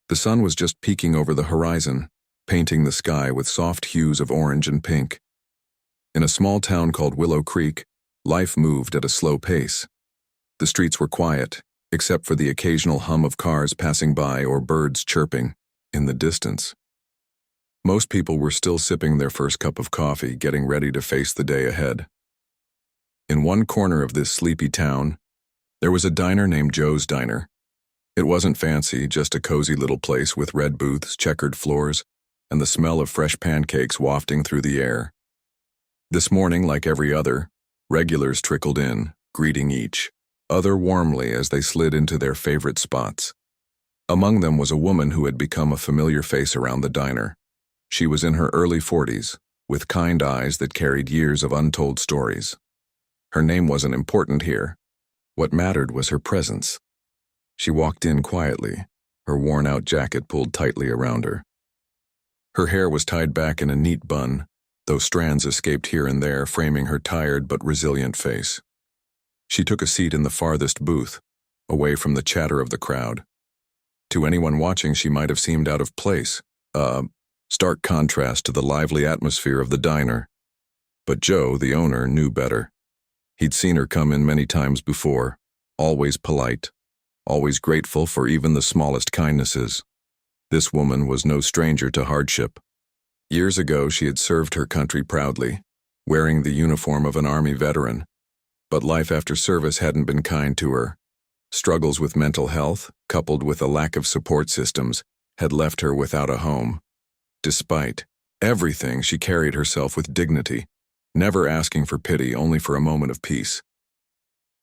The sun was just peeking over the horizon, painting the sky with soft hues of orange and pink. In a small town called Willow Creek, life moved at a slow pace. The streets were quiet, except for the occasional hum of cars passing by or birds chirping in the distance. Most people were still sipping their first cup of coffee, getting ready to face the day ahead. In one corner of this sleepy town, there was a diner named Joe's Diner. It wasn't fancy, just a cozy little place with red booths, checkered floors, and the smell of fresh pancakes wafting through the air. This morning, like every other, regulars trickled in, greeting each other warmly as they slid into their favorite spots. Among them was a woman who had become a familiar face around the diner. She was in her early 40s, with kind eyes that carried years of untold stories. Her name wasn't important here. What mattered was her presence. She walked in quietly, her worn-out jacket pulled tightly around her. Her hair was tied back in a neat bun, though strands escaped here and there, framing her tired but resilient face. She took a seat in the farthest booth, away from the chatter of the crowd. To anyone watching, she might have seemed out of place, a stark contrast to the lively atmosphere of the diner. But Joe, the owner, knew better. He'd seen her come in many times before, always polite, always grateful for even the smallest kindnesses. This woman was no stranger to hardship. Years ago, she had served her country proudly, wearing the uniform of an Army veteran. But life after service hadn't been kind to her. Struggles with mental health, coupled with a lack of support systems, had left her without a home. Despite everything, she carried herself with dignity, never asking for pity, only for a moment of peace.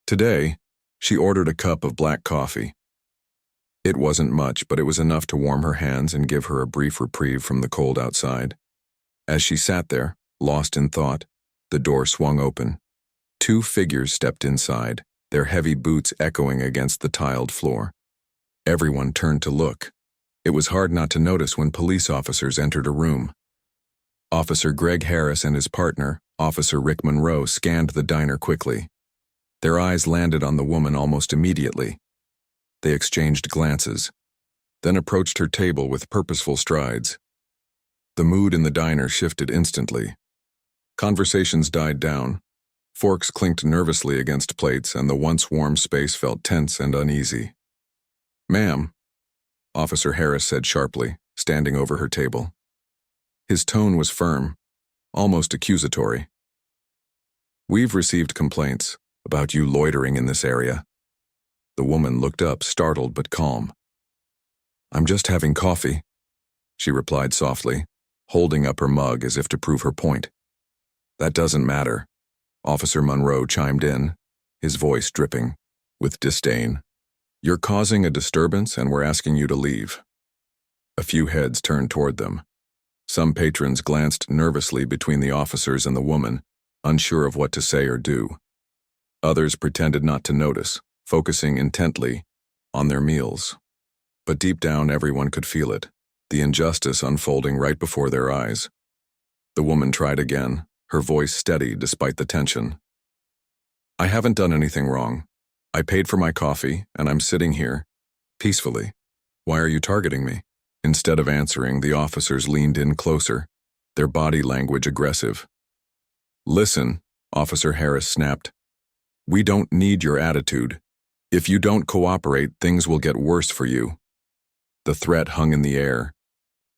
Today, she ordered a cup of black coffee. It wasn't much, but it was enough to warm her hands and give her a brief reprieve from the cold outside. As she sat there, lost in thought, the door swung open. Two figures stepped inside, their heavy boots echoing against the tiled floor. Everyone turned to look. It was hard not to notice when police officers entered a room. Officer Greg Harris and his partner, Officer Rick Monroe, scanned the diner quickly. Their eyes landed on the woman almost immediately. They exchanged glances, then approached her table with purposeful strides. The mood in the diner shifted instantly. Conversations died down. Forks clinked nervously against plates, and the once warm space felt tense and uneasy. "Ma'am," Officer Harris said sharply, standing over her table. His tone was firm, almost accusatory. "We've received complaints about you loitering in this area." The woman looked up, startled but calm. "I'm just having coffee," she replied softly, holding up her mug as if to prove her point. "That doesn't matter," Officer Monroe chimed in, his voice dripping with disdain. "You're causing a disturbance and we're asking you to leave." A few heads turned toward them. Some patrons glanced nervously between the officers and the woman, unsure of what to say or do. Others pretended not to notice, focusing intently on their meals. But deep down, everyone could feel it, the injustice unfolding right before their eyes. The woman tried again, her voice steady despite the tension. "I haven't done anything wrong. I paid for my coffee, and I'm sitting here, peacefully. Why are you targeting me?" Instead of answering, the officers leaned in closer, their body language aggressive. "Listen," Officer Harris snapped. "We don't need your attitude. If you don't cooperate, things will get worse for you." The threat hung in the air,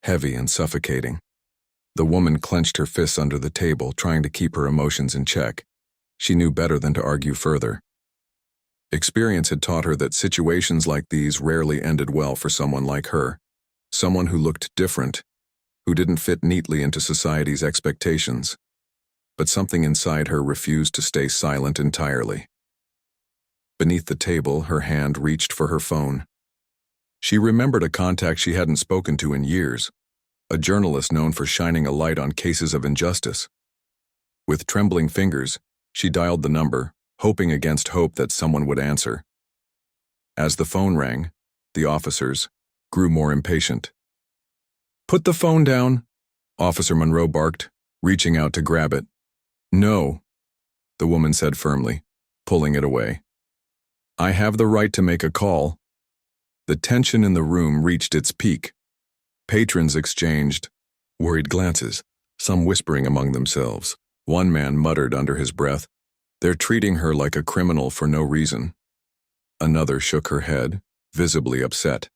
heavy and suffocating. The woman clenched her fists under the table, trying to keep her emotions in check. She knew better than to argue further. Experience had taught her that situations like these rarely ended well for someone like her, someone who looked different, who didn't fit neatly into society's expectations. But something inside her refused to stay silent entirely. Beneath the table, her hand reached for her phone. She remembered a contact she hadn't spoken to in years, a journalist known for shining a light on cases of injustice. With trembling fingers, she dialed the number, hoping against hope that someone would answer. As the phone rang, the officers grew more impatient. "Put the phone down," Officer Monroe barked, reaching out to grab it. "No," the woman said firmly, pulling it away. "I have the right to make a call." The tension in the room reached its peak. Patrons exchanged worried glances, some whispering among themselves. One man muttered under his breath, "They're treating her like a criminal for no reason." Another shook her head, visibly upset.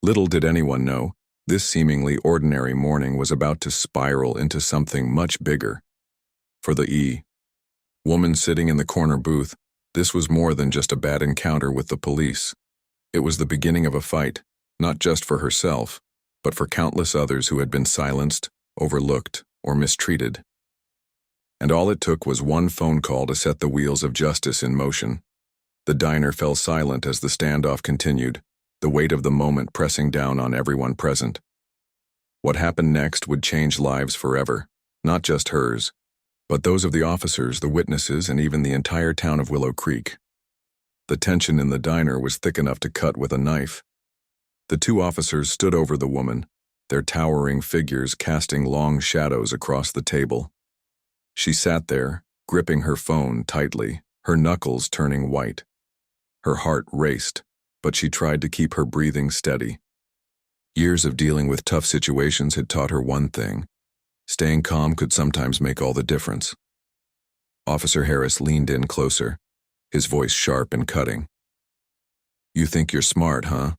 Little did anyone know, this seemingly ordinary morning was about to spiral into something much bigger. For the woman sitting in the corner booth, this was more than just a bad encounter with the police. It was the beginning of a fight, not just for herself, but for countless others who had been silenced, overlooked, or mistreated. And all it took was one phone call to set the wheels of justice in motion. The diner fell silent as the standoff continued, the weight of the moment pressing down on everyone present. What happened next would change lives forever, not just hers, but those of the officers, the witnesses, and even the entire town of Willow Creek. The tension in the diner was thick enough to cut with a knife. The two officers stood over the woman, their towering figures casting long shadows across the table. She sat there, gripping her phone tightly, her knuckles turning white. Her heart raced, but she tried to keep her breathing steady. Years of dealing with tough situations had taught her one thing: staying calm could sometimes make all the difference. Officer Harris leaned in closer, his voice sharp and cutting. "You think you're smart, huh?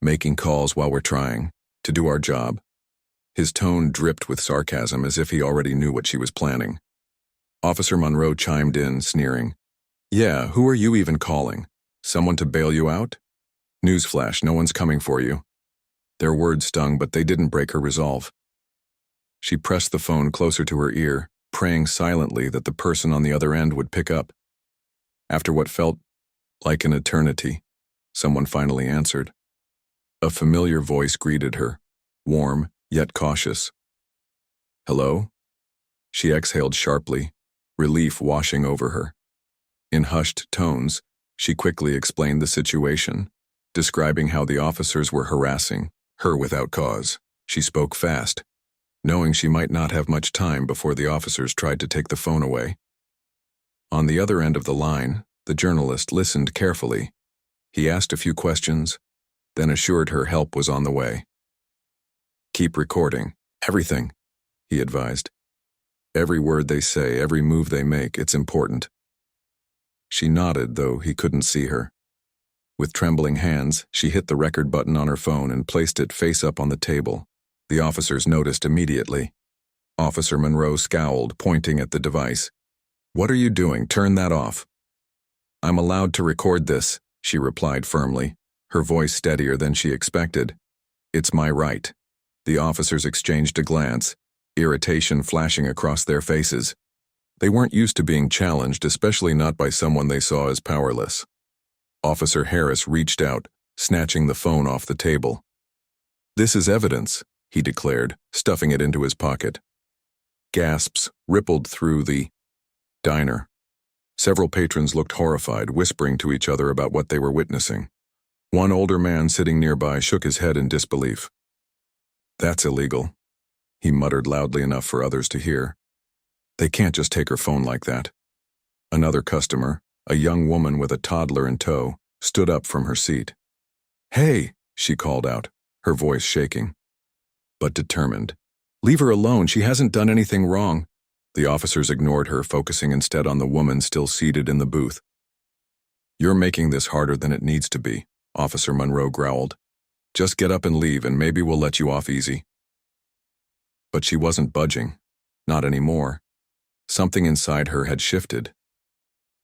Making calls while we're trying to do our job." His tone dripped with sarcasm as if he already knew what she was planning. Officer Monroe chimed in, sneering. "Yeah, who are you even calling? Someone to bail you out? Newsflash, no one's coming for you." Their words stung, but they didn't break her resolve. She pressed the phone closer to her ear, praying silently that the person on the other end would pick up. After what felt like an eternity, someone finally answered. A familiar voice greeted her, warm yet cautious. "Hello?" She exhaled sharply, relief washing over her. In hushed tones, she quickly explained the situation, describing how the officers were harassing her without cause. She spoke fast, knowing she might not have much time before the officers tried to take the phone away. On the other end of the line, the journalist listened carefully. He asked a few questions, then assured her help was on the way. "Keep recording. Everything," he advised. "Every word they say, every move they make, it's important." She nodded, though he couldn't see her. With trembling hands, she hit the record button on her phone and placed it face up on the table. The officers noticed immediately. Officer Monroe scowled, pointing at the device. "What are you doing? Turn that off." "I'm allowed to record this," she replied firmly, her voice steadier than she expected. "It's my right." The officers exchanged a glance, irritation flashing across their faces. They weren't used to being challenged, especially not by someone they saw as powerless. Officer Harris reached out, snatching the phone off the table. "This is evidence," he declared, stuffing it into his pocket. Gasps rippled through the diner. Several patrons looked horrified, whispering to each other about what they were witnessing. One older man sitting nearby shook his head in disbelief. "That's illegal," he muttered loudly enough for others to hear. "They can't just take her phone like that." Another customer, a young woman with a toddler in tow, stood up from her seat. "Hey," she called out, her voice shaking, but determined. "Leave her alone, she hasn't done anything wrong." The officers ignored her, focusing instead on the woman still seated in the booth. "You're making this harder than it needs to be," Officer Monroe growled. "Just get up and leave, and maybe we'll let you off easy." But she wasn't budging. Not anymore. Something inside her had shifted.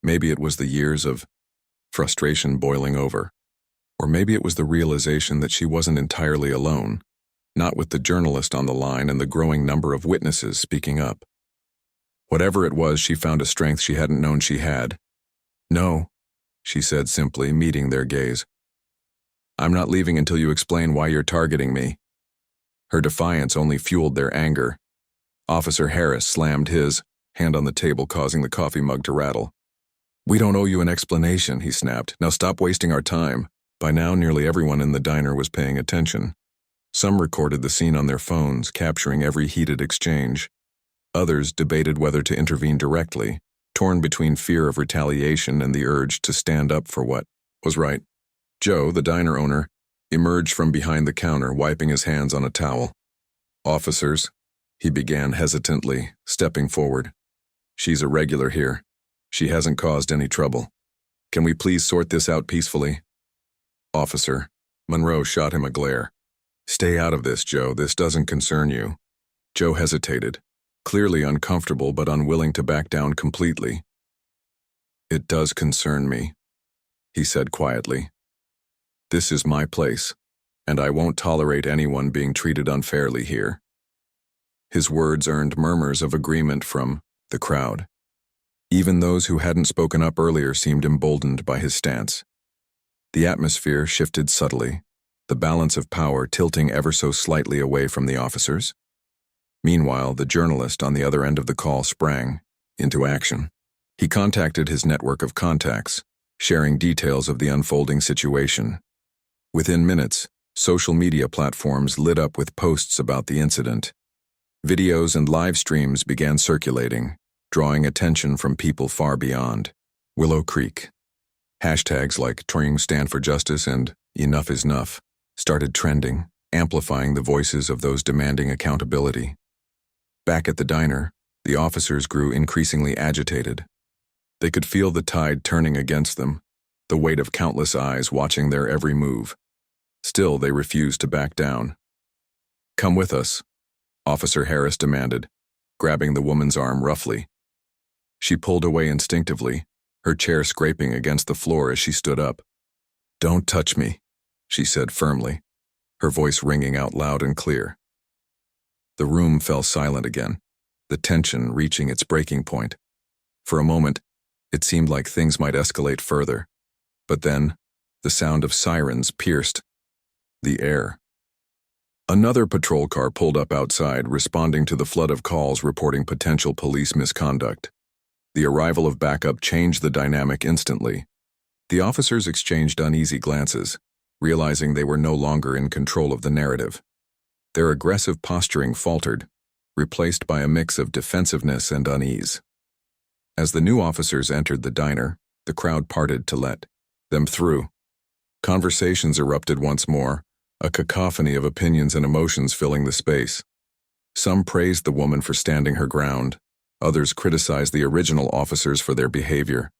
Maybe it was the years of frustration boiling over. Or maybe it was the realization that she wasn't entirely alone, not with the journalist on the line and the growing number of witnesses speaking up. Whatever it was, she found a strength she hadn't known she had. "No," she said simply, meeting their gaze. "I'm not leaving until you explain why you're targeting me." Her defiance only fueled their anger. Officer Harris slammed his hand on the table, causing the coffee mug to rattle. "We don't owe you an explanation," he snapped. "Now stop wasting our time." By now, nearly everyone in the diner was paying attention. Some recorded the scene on their phones, capturing every heated exchange. Others debated whether to intervene directly, torn between fear of retaliation and the urge to stand up for what was right. Joe, the diner owner, emerged from behind the counter, wiping his hands on a towel. "Officers," he began hesitantly, stepping forward. "She's a regular here. She hasn't caused any trouble. Can we please sort this out peacefully?" "Officer," Monroe shot him a glare. "Stay out of this, Joe. This doesn't concern you." Joe hesitated, clearly uncomfortable but unwilling to back down completely. "It does concern me," he said quietly. "This is my place, and I won't tolerate anyone being treated unfairly here." His words earned murmurs of agreement from the crowd. Even those who hadn't spoken up earlier seemed emboldened by his stance. The atmosphere shifted subtly, the balance of power tilting ever so slightly away from the officers. Meanwhile, the journalist on the other end of the call sprang into action. He contacted his network of contacts, sharing details of the unfolding situation. Within minutes, social media platforms lit up with posts about the incident. Videos and live streams began circulating, drawing attention from people far beyond Willow Creek. Hashtags like Trying Stand for Justice and Enough is Enough started trending, amplifying the voices of those demanding accountability. Back at the diner, the officers grew increasingly agitated. They could feel the tide turning against them, the weight of countless eyes watching their every move. Still, they refused to back down. "Come with us," Officer Harris demanded, grabbing the woman's arm roughly. She pulled away instinctively, her chair scraping against the floor as she stood up. "Don't touch me," she said firmly, her voice ringing out loud and clear. The room fell silent again, the tension reaching its breaking point. For a moment, it seemed like things might escalate further. But then, the sound of sirens pierced the air. Another patrol car pulled up outside, responding to the flood of calls reporting potential police misconduct. The arrival of backup changed the dynamic instantly. The officers exchanged uneasy glances, realizing they were no longer in control of the narrative. Their aggressive posturing faltered, replaced by a mix of defensiveness and unease. As the new officers entered the diner, the crowd parted to let them through. Conversations erupted once more, a cacophony of opinions and emotions filling the space. Some praised the woman for standing her ground. Others criticized the original officers for their behavior.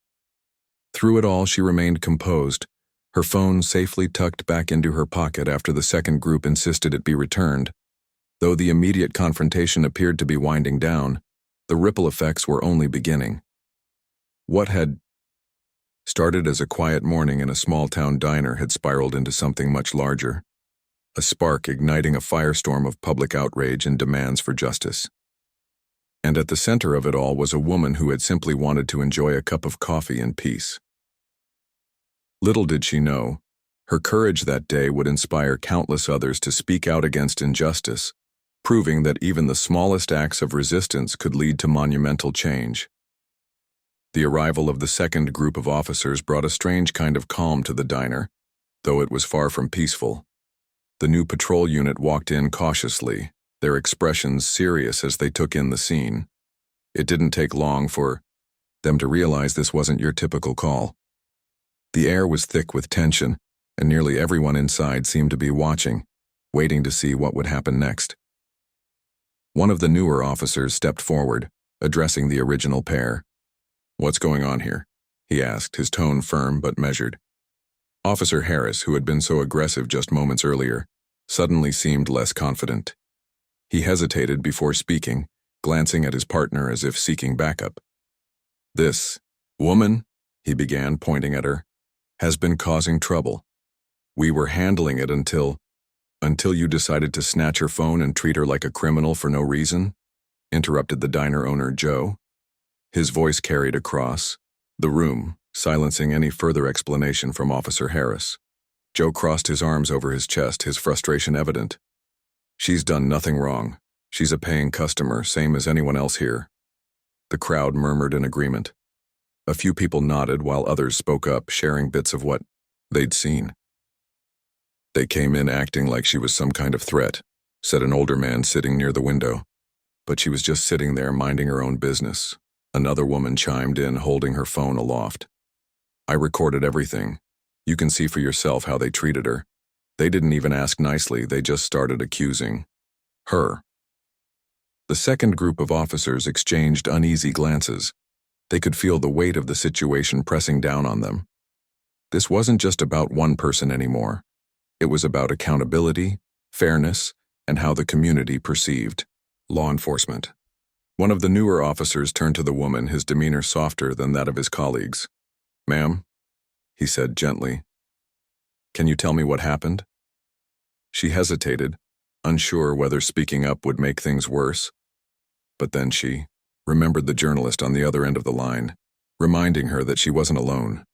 Through it all, she remained composed, her phone safely tucked back into her pocket after the second group insisted it be returned. Though the immediate confrontation appeared to be winding down, the ripple effects were only beginning. What had started as a quiet morning in a small-town diner had spiraled into something much larger, a spark igniting a firestorm of public outrage and demands for justice. And at the center of it all was a woman who had simply wanted to enjoy a cup of coffee in peace. Little did she know, her courage that day would inspire countless others to speak out against injustice, proving that even the smallest acts of resistance could lead to monumental change. The arrival of the second group of officers brought a strange kind of calm to the diner, though it was far from peaceful. The new patrol unit walked in cautiously, their expressions serious as they took in the scene. It didn't take long for them to realize this wasn't your typical call. The air was thick with tension, and nearly everyone inside seemed to be watching, waiting to see what would happen next. One of the newer officers stepped forward, addressing the original pair. "What's going on here?" he asked, his tone firm but measured. Officer Harris, who had been so aggressive just moments earlier, suddenly seemed less confident. He hesitated before speaking, glancing at his partner as if seeking backup. "This woman," he began, pointing at her, "has been causing trouble. We were handling it until you decided to snatch her phone and treat her like a criminal for no reason," interrupted the diner owner, Joe. His voice carried across the room, silencing any further explanation from Officer Harris. Joe crossed his arms over his chest, his frustration evident. "She's done nothing wrong. She's a paying customer, same as anyone else here." The crowd murmured in agreement. A few people nodded while others spoke up, sharing bits of what they'd seen. "They came in acting like she was some kind of threat," said an older man sitting near the window. "But she was just sitting there minding her own business." Another woman chimed in, holding her phone aloft. "I recorded everything. You can see for yourself how they treated her. They didn't even ask nicely, they just started accusing her. The second group of officers exchanged uneasy glances. They could feel the weight of the situation pressing down on them. This wasn't just about one person anymore. It was about accountability, fairness, and how the community perceived law enforcement. One of the newer officers turned to the woman, his demeanor softer than that of his colleagues. "Ma'am," he said gently, "can you tell me what happened?" She hesitated, unsure whether speaking up would make things worse. But then she remembered the journalist on the other end of the line, reminding her that she wasn't alone.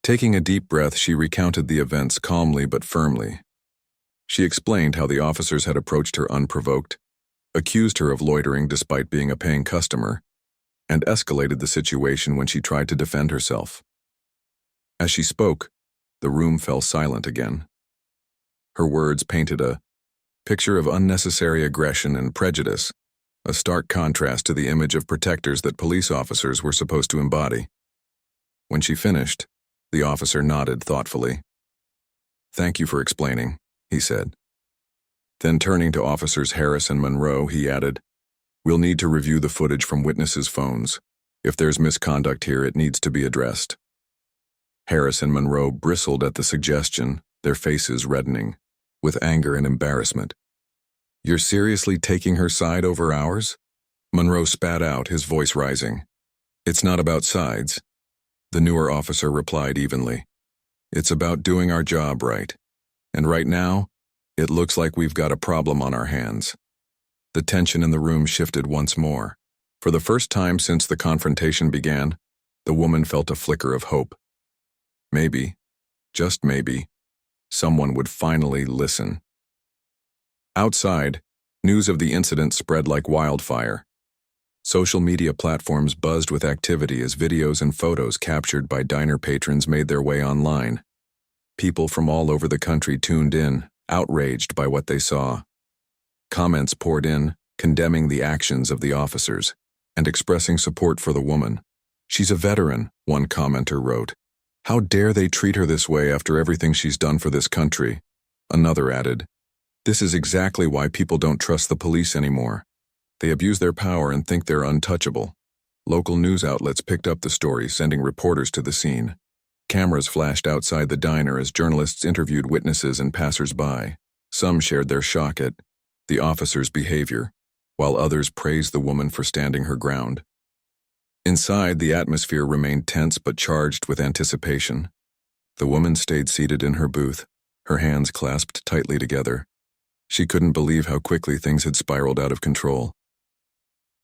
Taking a deep breath, she recounted the events calmly but firmly. She explained how the officers had approached her unprovoked, accused her of loitering despite being a paying customer, and escalated the situation when she tried to defend herself. As she spoke, the room fell silent again. Her words painted a picture of unnecessary aggression and prejudice, a stark contrast to the image of protectors that police officers were supposed to embody. When she finished, the officer nodded thoughtfully. "Thank you for explaining," he said. Then turning to Officers Harris and Monroe, he added, "We'll need to review the footage from witnesses' phones. If there's misconduct here, it needs to be addressed." Harris and Monroe bristled at the suggestion, their faces reddening with anger and embarrassment. "You're seriously taking her side over ours?" Monroe spat out, his voice rising. "It's not about sides," the newer officer replied evenly. "It's about doing our job right. And right now, it looks like we've got a problem on our hands." The tension in the room shifted once more. For the first time since the confrontation began, the woman felt a flicker of hope. Maybe, just maybe, someone would finally listen. Outside, news of the incident spread like wildfire. Social media platforms buzzed with activity as videos and photos captured by diner patrons made their way online. People from all over the country tuned in, outraged by what they saw. Comments poured in, condemning the actions of the officers and expressing support for the woman. "She's a veteran," one commenter wrote. "How dare they treat her this way after everything she's done for this country?" Another added, "This is exactly why people don't trust the police anymore. They abuse their power and think they're untouchable." Local news outlets picked up the story, sending reporters to the scene. Cameras flashed outside the diner as journalists interviewed witnesses and passers-by. Some shared their shock at the officer's behavior, while others praised the woman for standing her ground. Inside, the atmosphere remained tense but charged with anticipation. The woman stayed seated in her booth, her hands clasped tightly together. She couldn't believe how quickly things had spiraled out of control.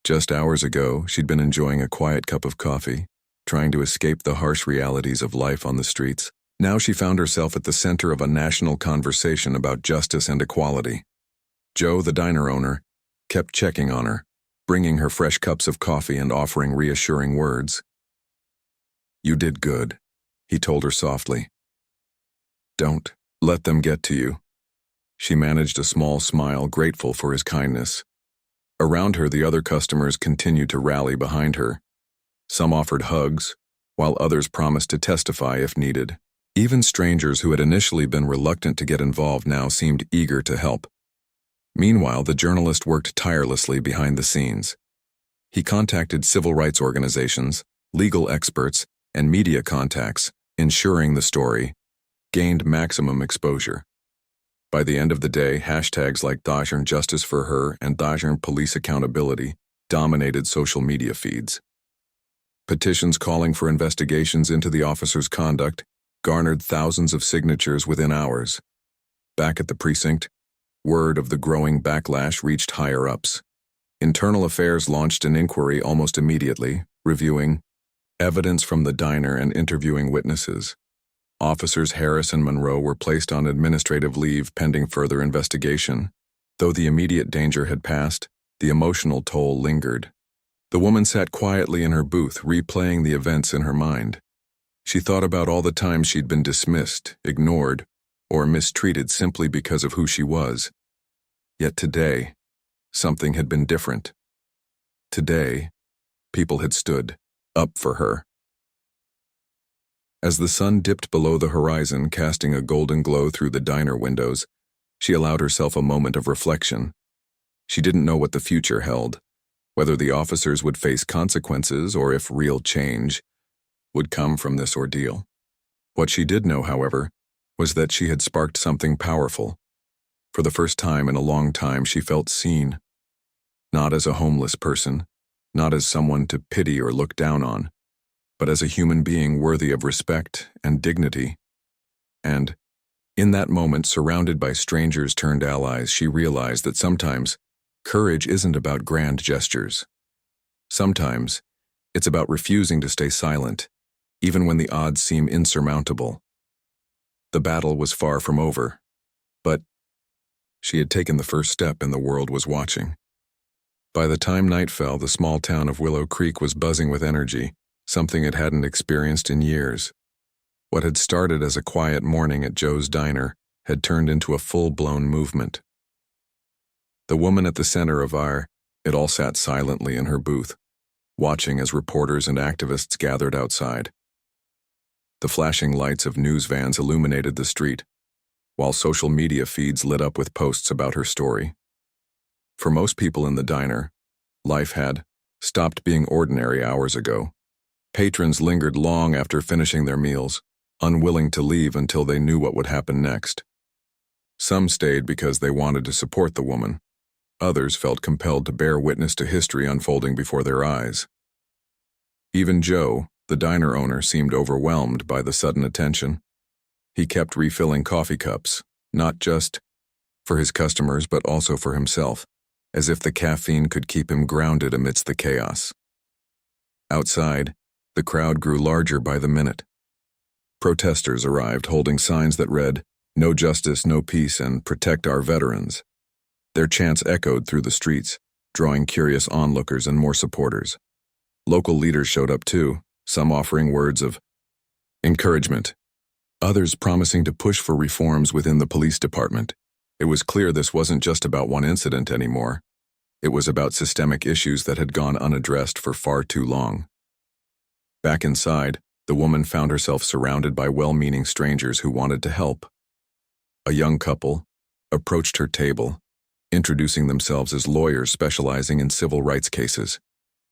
Just hours ago, she'd been enjoying a quiet cup of coffee, trying to escape the harsh realities of life on the streets. Now she found herself at the center of a national conversation about justice and equality. Joe, the diner owner, kept checking on her, bringing her fresh cups of coffee and offering reassuring words. "You did good," he told her softly. "Don't let them get to you." She managed a small smile, grateful for his kindness. Around her, the other customers continued to rally behind her. Some offered hugs, while others promised to testify if needed. Even strangers who had initially been reluctant to get involved now seemed eager to help. Meanwhile, the journalist worked tirelessly behind the scenes. He contacted civil rights organizations, legal experts, and media contacts, ensuring the story gained maximum exposure. By the end of the day, hashtags like Dajarn Justice for Her and Dajarn Police Accountability dominated social media feeds. Petitions calling for investigations into the officer's conduct garnered thousands of signatures within hours. Back at the precinct, word of the growing backlash reached higher-ups. Internal Affairs launched an inquiry almost immediately, reviewing evidence from the diner and interviewing witnesses. Officers Harris and Monroe were placed on administrative leave pending further investigation. Though the immediate danger had passed, the emotional toll lingered. The woman sat quietly in her booth, replaying the events in her mind. She thought about all the times she'd been dismissed, ignored, or mistreated simply because of who she was. Yet today, something had been different. Today, people had stood up for her. As the sun dipped below the horizon, casting a golden glow through the diner windows, she allowed herself a moment of reflection. She didn't know what the future held, whether the officers would face consequences or if real change would come from this ordeal. What she did know, however, was that she had sparked something powerful. For the first time in a long time, she felt seen. Not as a homeless person, not as someone to pity or look down on, but as a human being worthy of respect and dignity. And, in that moment, surrounded by strangers turned allies, she realized that sometimes courage isn't about grand gestures. Sometimes, it's about refusing to stay silent, even when the odds seem insurmountable. The battle was far from over, but she had taken the first step and the world was watching. By the time night fell, the small town of Willow Creek was buzzing with energy, something it hadn't experienced in years. What had started as a quiet morning at Joe's diner had turned into a full-blown movement. The woman at the center of it all sat silently in her booth, watching as reporters and activists gathered outside. The flashing lights of news vans illuminated the street, while social media feeds lit up with posts about her story. For most people in the diner, life had stopped being ordinary hours ago. Patrons lingered long after finishing their meals, unwilling to leave until they knew what would happen next. Some stayed because they wanted to support the woman. Others felt compelled to bear witness to history unfolding before their eyes. Even Joe, the diner owner, seemed overwhelmed by the sudden attention. He kept refilling coffee cups, not just for his customers but also for himself, as if the caffeine could keep him grounded amidst the chaos. Outside, the crowd grew larger by the minute. Protesters arrived holding signs that read, "No justice, no peace, and protect our veterans." Their chants echoed through the streets, drawing curious onlookers and more supporters. Local leaders showed up too, some offering words of encouragement, others promising to push for reforms within the police department. It was clear this wasn't just about one incident anymore. It was about systemic issues that had gone unaddressed for far too long. Back inside, the woman found herself surrounded by well-meaning strangers who wanted to help. A young couple approached her table, introducing themselves as lawyers specializing in civil rights cases.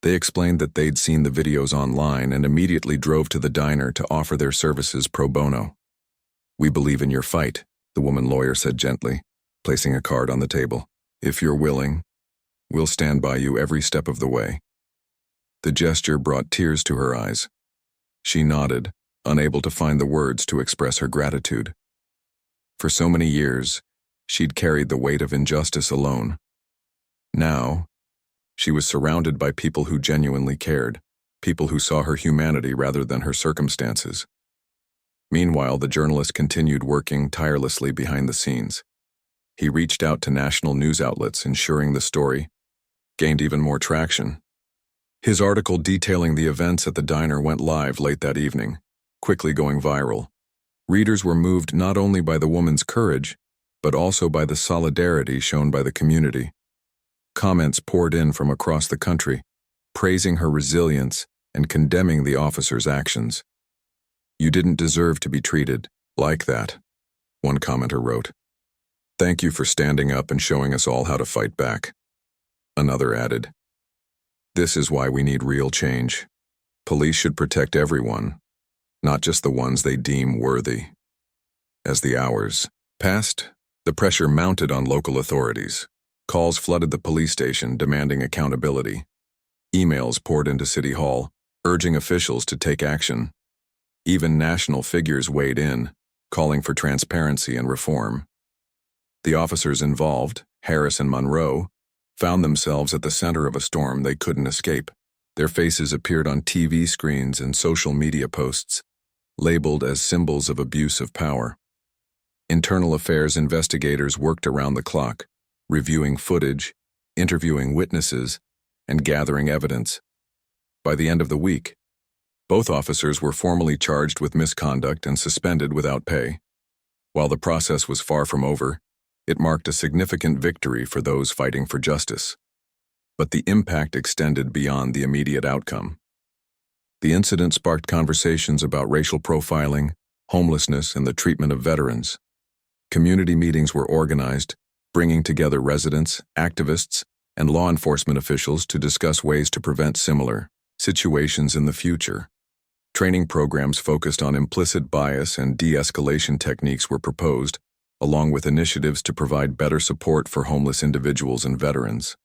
They explained that they'd seen the videos online and immediately drove to the diner to offer their services pro bono. "We believe in your fight," the woman lawyer said gently, placing a card on the table. "If you're willing, we'll stand by you every step of the way." The gesture brought tears to her eyes. She nodded, unable to find the words to express her gratitude. For so many years, she'd carried the weight of injustice alone. Now, she was surrounded by people who genuinely cared, people who saw her humanity rather than her circumstances. Meanwhile, the journalist continued working tirelessly behind the scenes. He reached out to national news outlets, ensuring the story gained even more traction. His article detailing the events at the diner went live late that evening, quickly going viral. Readers were moved not only by the woman's courage, but also by the solidarity shown by the community. Comments poured in from across the country, praising her resilience and condemning the officer's actions. "You didn't deserve to be treated like that," one commenter wrote. "Thank you for standing up and showing us all how to fight back." Another added, "This is why we need real change. Police should protect everyone, not just the ones they deem worthy." As the hours passed, the pressure mounted on local authorities. Calls flooded the police station demanding accountability. Emails poured into City Hall, urging officials to take action. Even national figures weighed in, calling for transparency and reform. The officers involved, Harris and Monroe, found themselves at the center of a storm they couldn't escape. Their faces appeared on TV screens and social media posts, labeled as symbols of abuse of power. Internal affairs investigators worked around the clock, reviewing footage, interviewing witnesses, and gathering evidence. By the end of the week, both officers were formally charged with misconduct and suspended without pay. While the process was far from over, it marked a significant victory for those fighting for justice. But the impact extended beyond the immediate outcome. The incident sparked conversations about racial profiling, homelessness, and the treatment of veterans. Community meetings were organized, bringing together residents, activists, and law enforcement officials to discuss ways to prevent similar situations in the future. Training programs focused on implicit bias and de-escalation techniques were proposed, along with initiatives to provide better support for homeless individuals and veterans.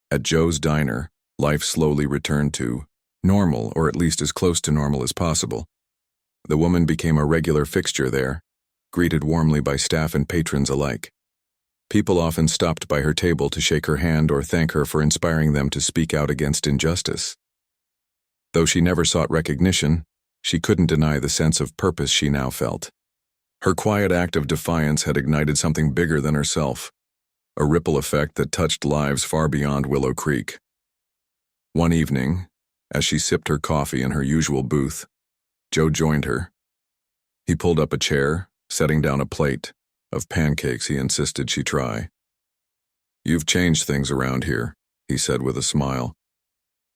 At Joe's Diner, life slowly returned to normal, or at least as close to normal as possible. The woman became a regular fixture there, greeted warmly by staff and patrons alike. People often stopped by her table to shake her hand or thank her for inspiring them to speak out against injustice. Though she never sought recognition, she couldn't deny the sense of purpose she now felt. Her quiet act of defiance had ignited something bigger than herself, a ripple effect that touched lives far beyond Willow Creek. One evening, as she sipped her coffee in her usual booth, Joe joined her. He pulled up a chair, setting down a plate of pancakes he insisted she try. "You've changed things around here," he said with a smile.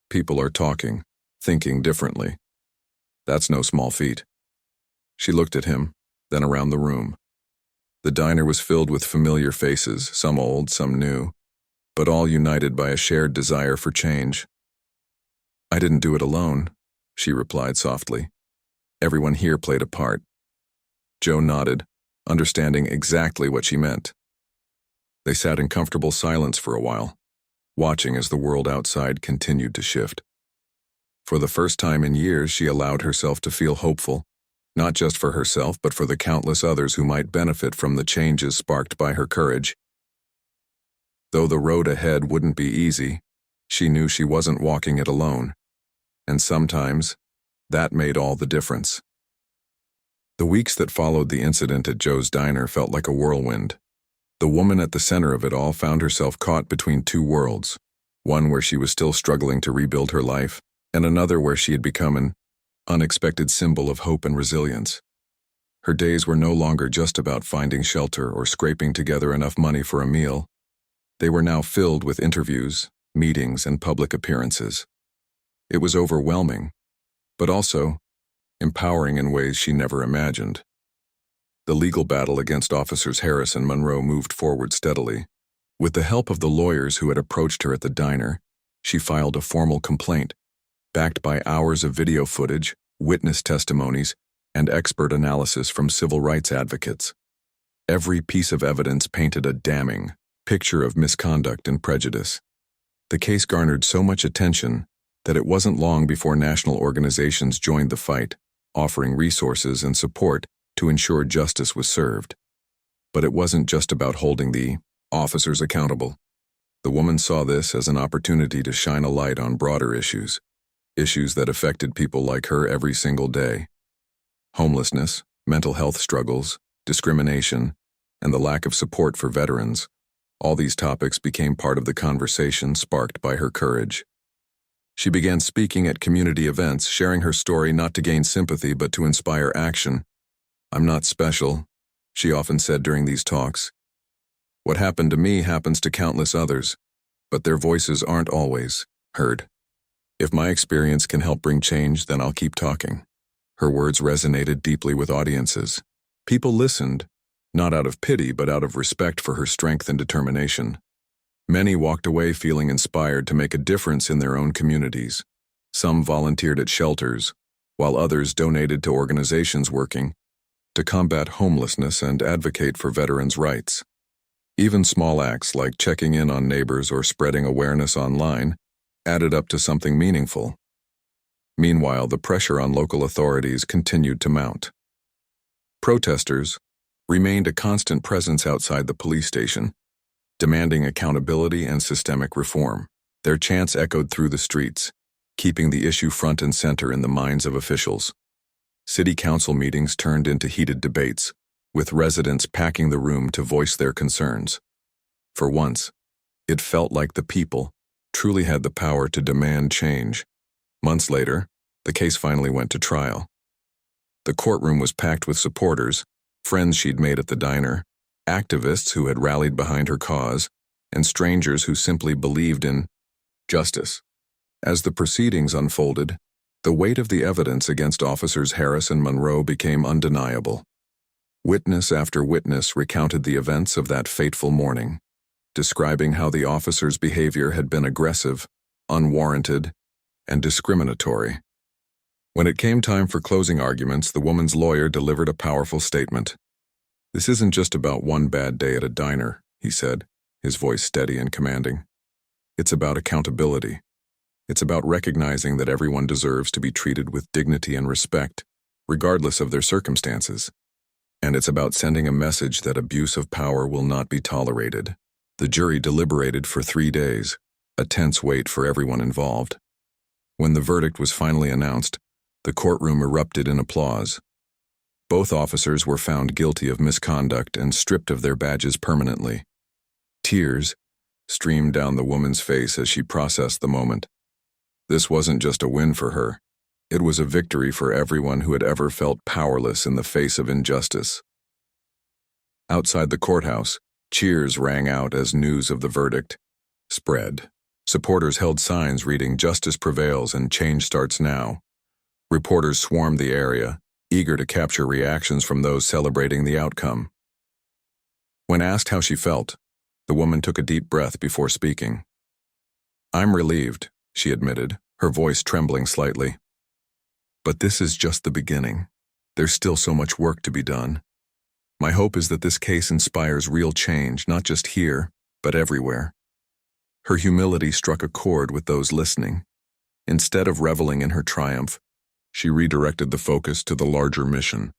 "People are talking, thinking differently. That's no small feat." She looked at him, then around the room. The diner was filled with familiar faces, some old, some new, but all united by a shared desire for change. "I didn't do it alone," she replied softly. "Everyone here played a part." Joe nodded, understanding exactly what she meant. They sat in comfortable silence for a while, watching as the world outside continued to shift. For the first time in years, she allowed herself to feel hopeful, not just for herself but for the countless others who might benefit from the changes sparked by her courage. Though the road ahead wouldn't be easy, she knew she wasn't walking it alone, and sometimes that made all the difference. The weeks that followed the incident at Joe's Diner felt like a whirlwind. The woman at the center of it all found herself caught between two worlds, one where she was still struggling to rebuild her life, and another where she had become an unexpected symbol of hope and resilience. Her days were no longer just about finding shelter or scraping together enough money for a meal. They were now filled with interviews, meetings, and public appearances. It was overwhelming, but also empowering in ways she never imagined. The legal battle against Officers Harris and Monroe moved forward steadily. With the help of the lawyers who had approached her at the diner, she filed a formal complaint, backed by hours of video footage, witness testimonies, and expert analysis from civil rights advocates. Every piece of evidence painted a damning picture of misconduct and prejudice. The case garnered so much attention that it wasn't long before national organizations joined the fight, offering resources and support to ensure justice was served. But it wasn't just about holding the officers accountable. The woman saw this as an opportunity to shine a light on broader issues that affected people like her every single day. Homelessness, mental health struggles, discrimination, and the lack of support for veterans. All these topics became part of the conversation sparked by her courage. She began speaking at community events, sharing her story not to gain sympathy but to inspire action. "I'm not special," she often said during these talks. "What happened to me happens to countless others, but their voices aren't always heard. If my experience can help bring change, then I'll keep talking." Her words resonated deeply with audiences. People listened, not out of pity but out of respect for her strength and determination. Many walked away feeling inspired to make a difference in their own communities. Some volunteered at shelters, while others donated to organizations working to combat homelessness and advocate for veterans' rights. Even small acts like checking in on neighbors or spreading awareness online added up to something meaningful. Meanwhile, the pressure on local authorities continued to mount. Protesters remained a constant presence outside the police station, demanding accountability and systemic reform. Their chants echoed through the streets, keeping the issue front and center in the minds of officials. City council meetings turned into heated debates, with residents packing the room to voice their concerns. For once, it felt like the people truly had the power to demand change. Months later, the case finally went to trial. The courtroom was packed with supporters, friends she'd made at the diner, activists who had rallied behind her cause, and strangers who simply believed in justice. As the proceedings unfolded, The weight of the evidence against officers Harris and Monroe became undeniable. Witness after witness recounted the events of that fateful morning, describing how the officers' behavior had been aggressive, unwarranted, and discriminatory. When it came time for closing arguments, the woman's lawyer delivered a powerful statement. "This isn't just about one bad day at a diner," he said, his voice steady and commanding. "It's about accountability. It's about recognizing that everyone deserves to be treated with dignity and respect, regardless of their circumstances. And it's about sending a message that abuse of power will not be tolerated." The jury deliberated for 3 days, a tense wait for everyone involved. When the verdict was finally announced, the courtroom erupted in applause. Both officers were found guilty of misconduct and stripped of their badges permanently. Tears streamed down the woman's face as she processed the moment. This wasn't just a win for her. It was a victory for everyone who had ever felt powerless in the face of injustice. Outside the courthouse, cheers rang out as news of the verdict spread. Supporters held signs reading "Justice prevails" and "Change starts now." Reporters swarmed the area, eager to capture reactions from those celebrating the outcome. When asked how she felt, the woman took a deep breath before speaking. "I'm relieved," she admitted, her voice trembling slightly. "But this is just the beginning. There's still so much work to be done. My hope is that this case inspires real change, not just here, but everywhere." Her humility struck a chord with those listening. Instead of reveling in her triumph, she redirected the focus to the larger mission.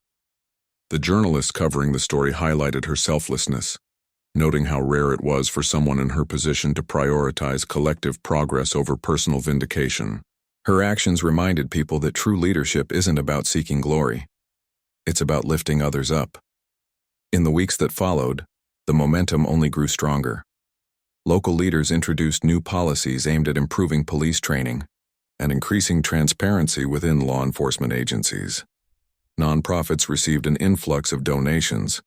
The journalists covering the story highlighted her selflessness, noting how rare it was for someone in her position to prioritize collective progress over personal vindication. Her actions reminded people that true leadership isn't about seeking glory. It's about lifting others up. In the weeks that followed, the momentum only grew stronger. Local leaders introduced new policies aimed at improving police training and increasing transparency within law enforcement agencies. Nonprofits received an influx of donations,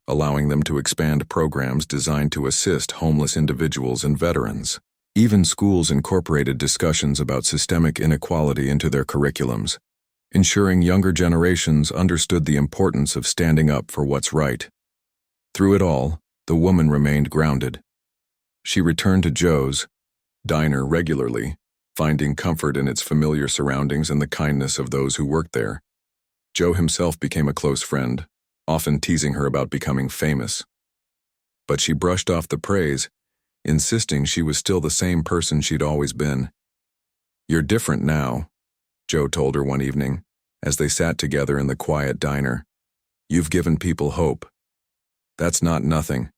allowing them to expand programs designed to assist homeless individuals and veterans. Even schools incorporated discussions about systemic inequality into their curriculums, ensuring younger generations understood the importance of standing up for what's right. Through it all, the woman remained grounded. She returned to Joe's diner regularly, finding comfort in its familiar surroundings and the kindness of those who worked there. Joe himself became a close friend, often teasing her about becoming famous. But she brushed off the praise, insisting she was still the same person she'd always been. "You're different now," Joe told her one evening, as they sat together in the quiet diner. "You've given people hope. That's not nothing."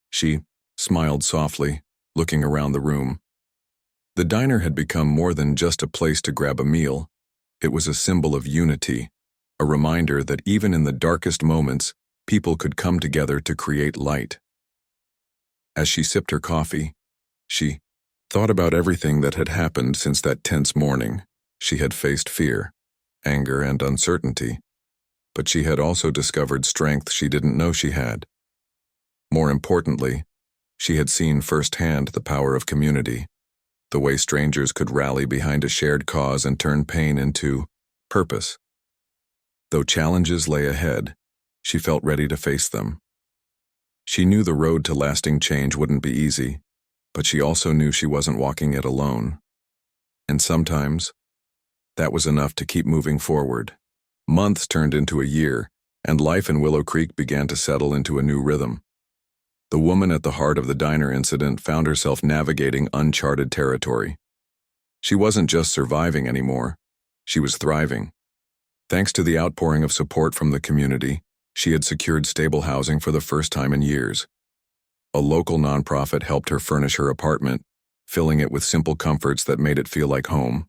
She smiled softly, looking around the room. The diner had become more than just a place to grab a meal. It was a symbol of unity, a reminder that even in the darkest moments, people could come together to create light. As she sipped her coffee, she thought about everything that had happened since that tense morning. She had faced fear, anger, and uncertainty, but she had also discovered strength she didn't know she had. More importantly, she had seen firsthand the power of community, the way strangers could rally behind a shared cause and turn pain into purpose. Though challenges lay ahead, she felt ready to face them. She knew the road to lasting change wouldn't be easy, but she also knew she wasn't walking it alone. And sometimes, that was enough to keep moving forward. Months turned into a year, and life in Willow Creek began to settle into a new rhythm. The woman at the heart of the diner incident found herself navigating uncharted territory. She wasn't just surviving anymore, she was thriving. Thanks to the outpouring of support from the community, she had secured stable housing for the first time in years. A local nonprofit helped her furnish her apartment, filling it with simple comforts that made it feel like home.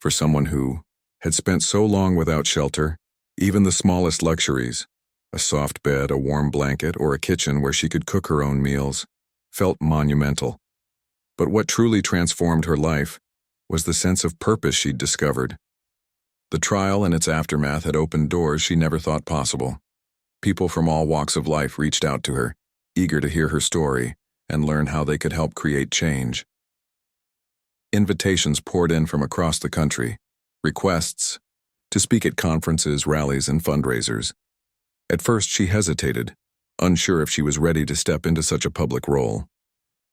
For someone who had spent so long without shelter, even the smallest luxuries, a soft bed, a warm blanket, or a kitchen where she could cook her own meals, felt monumental. But what truly transformed her life was the sense of purpose she'd discovered. The trial and its aftermath had opened doors she never thought possible. People from all walks of life reached out to her, eager to hear her story and learn how they could help create change. Invitations poured in from across the country, requests, to speak at conferences, rallies, and fundraisers. At first she hesitated, unsure if she was ready to step into such a public role.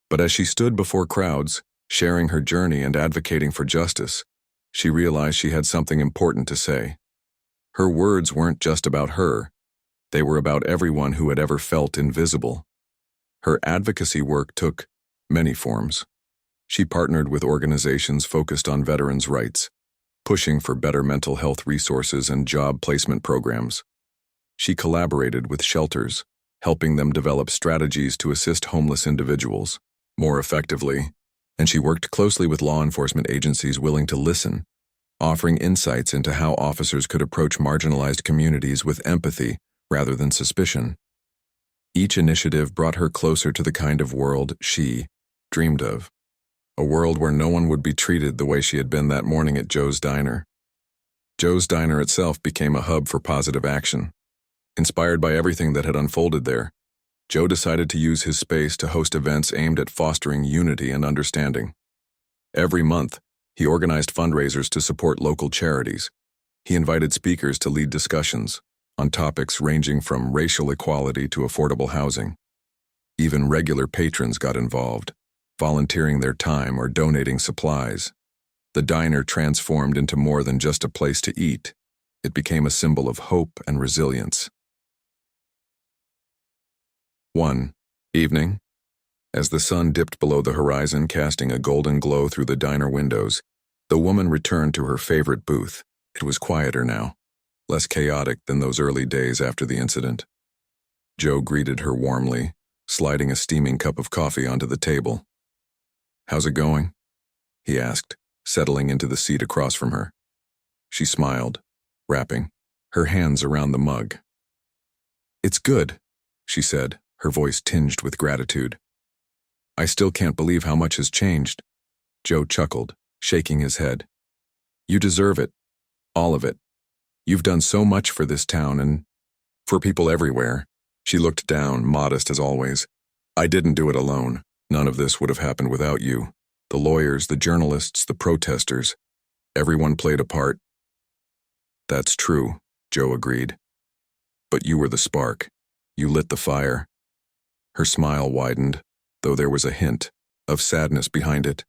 But as she stood before crowds, sharing her journey and advocating for justice, she realized she had something important to say. Her words weren't just about her. They were about everyone who had ever felt invisible. Her advocacy work took many forms. She partnered with organizations focused on veterans' rights, pushing for better mental health resources and job placement programs. She collaborated with shelters, helping them develop strategies to assist homeless individuals more effectively, and she worked closely with law enforcement agencies willing to listen, offering insights into how officers could approach marginalized communities with empathy rather than suspicion. Each initiative brought her closer to the kind of world she dreamed of, a world where no one would be treated the way she had been that morning at Joe's Diner. Joe's Diner itself became a hub for positive action. Inspired by everything that had unfolded there, Joe decided to use his space to host events aimed at fostering unity and understanding. Every month, he organized fundraisers to support local charities. He invited speakers to lead discussions on topics ranging from racial equality to affordable housing. Even regular patrons got involved, volunteering their time or donating supplies. The diner transformed into more than just a place to eat. It became a symbol of hope and resilience. One evening, as the sun dipped below the horizon, casting a golden glow through the diner windows, the woman returned to her favorite booth. It was quieter now, less chaotic than those early days after the incident. Joe greeted her warmly, sliding a steaming cup of coffee onto the table. "How's it going?" he asked, settling into the seat across from her. She smiled, wrapping her hands around the mug. "It's good," she said, her voice tinged with gratitude. "I still can't believe how much has changed." Joe chuckled, shaking his head. "You deserve it. All of it. You've done so much for this town and for people everywhere." She looked down, modest as always. "I didn't do it alone. None of this would have happened without you. The lawyers, the journalists, the protesters. Everyone played a part." "That's true," Joe agreed. "But you were the spark. You lit the fire." Her smile widened, though there was a hint of sadness behind it.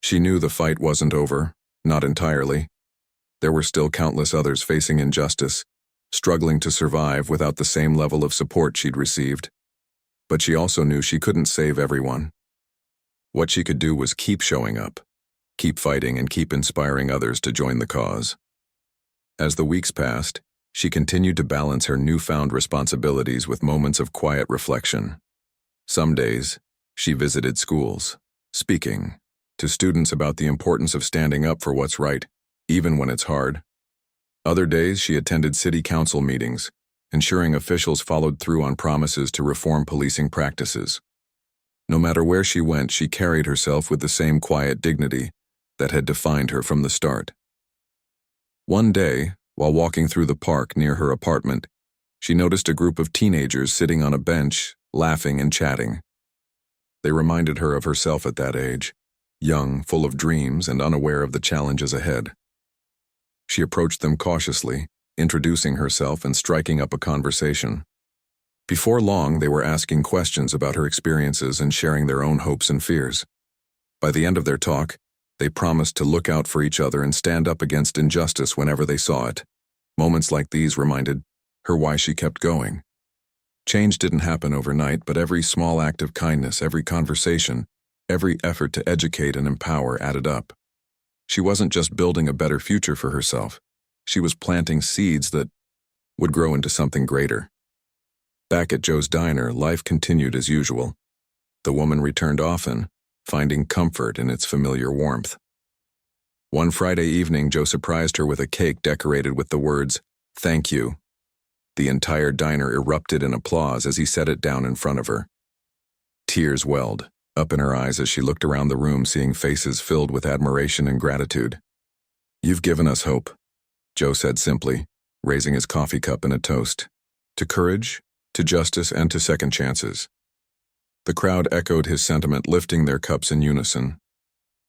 She knew the fight wasn't over, not entirely. There were still countless others facing injustice, struggling to survive without the same level of support she'd received. But she also knew she couldn't save everyone. What she could do was keep showing up, keep fighting, and keep inspiring others to join the cause. As the weeks passed, she continued to balance her newfound responsibilities with moments of quiet reflection. Some days, she visited schools, speaking to students about the importance of standing up for what's right, even when it's hard. Other days, she attended city council meetings, ensuring officials followed through on promises to reform policing practices. No matter where she went, she carried herself with the same quiet dignity that had defined her from the start. One day, while walking through the park near her apartment, she noticed a group of teenagers sitting on a bench, laughing and chatting. They reminded her of herself at that age, young, full of dreams, and unaware of the challenges ahead. She approached them cautiously, introducing herself and striking up a conversation. Before long, they were asking questions about her experiences and sharing their own hopes and fears. By the end of their talk, they promised to look out for each other and stand up against injustice whenever they saw it. Moments like these reminded her why she kept going. Change didn't happen overnight, but every small act of kindness, every conversation, every effort to educate and empower added up. She wasn't just building a better future for herself. She was planting seeds that would grow into something greater. Back at Joe's Diner, life continued as usual. The woman returned often, finding comfort in its familiar warmth. One Friday evening, Joe surprised her with a cake decorated with the words, "Thank you." The entire diner erupted in applause as he set it down in front of her. Tears welled up in her eyes as she looked around the room, seeing faces filled with admiration and gratitude. "You've given us hope," Joe said simply, raising his coffee cup in a toast. "To courage, to justice, and to second chances." The crowd echoed his sentiment, lifting their cups in unison.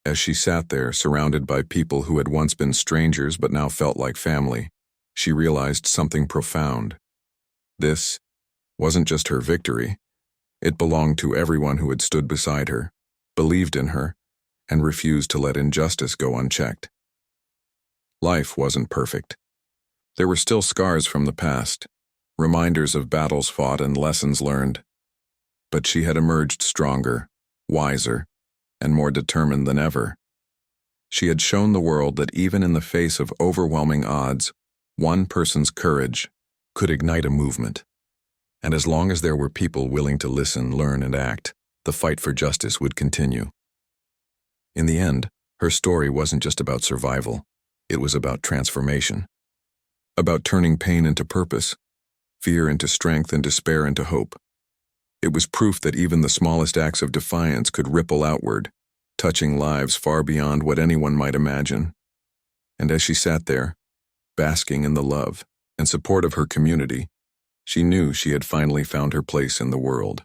As she sat there, surrounded by people who had once been strangers but now felt like family, she realized something profound. This wasn't just her victory. It belonged to everyone who had stood beside her, believed in her, and refused to let injustice go unchecked. Life wasn't perfect. There were still scars from the past, reminders of battles fought and lessons learned. But she had emerged stronger, wiser, and more determined than ever. She had shown the world that even in the face of overwhelming odds, one person's courage could ignite a movement. And as long as there were people willing to listen, learn, and act, the fight for justice would continue. In the end, her story wasn't just about survival. It was about transformation. About turning pain into purpose, fear into strength, and despair into hope. It was proof that even the smallest acts of defiance could ripple outward, touching lives far beyond what anyone might imagine. And as she sat there, basking in the love and support of her community, she knew she had finally found her place in the world.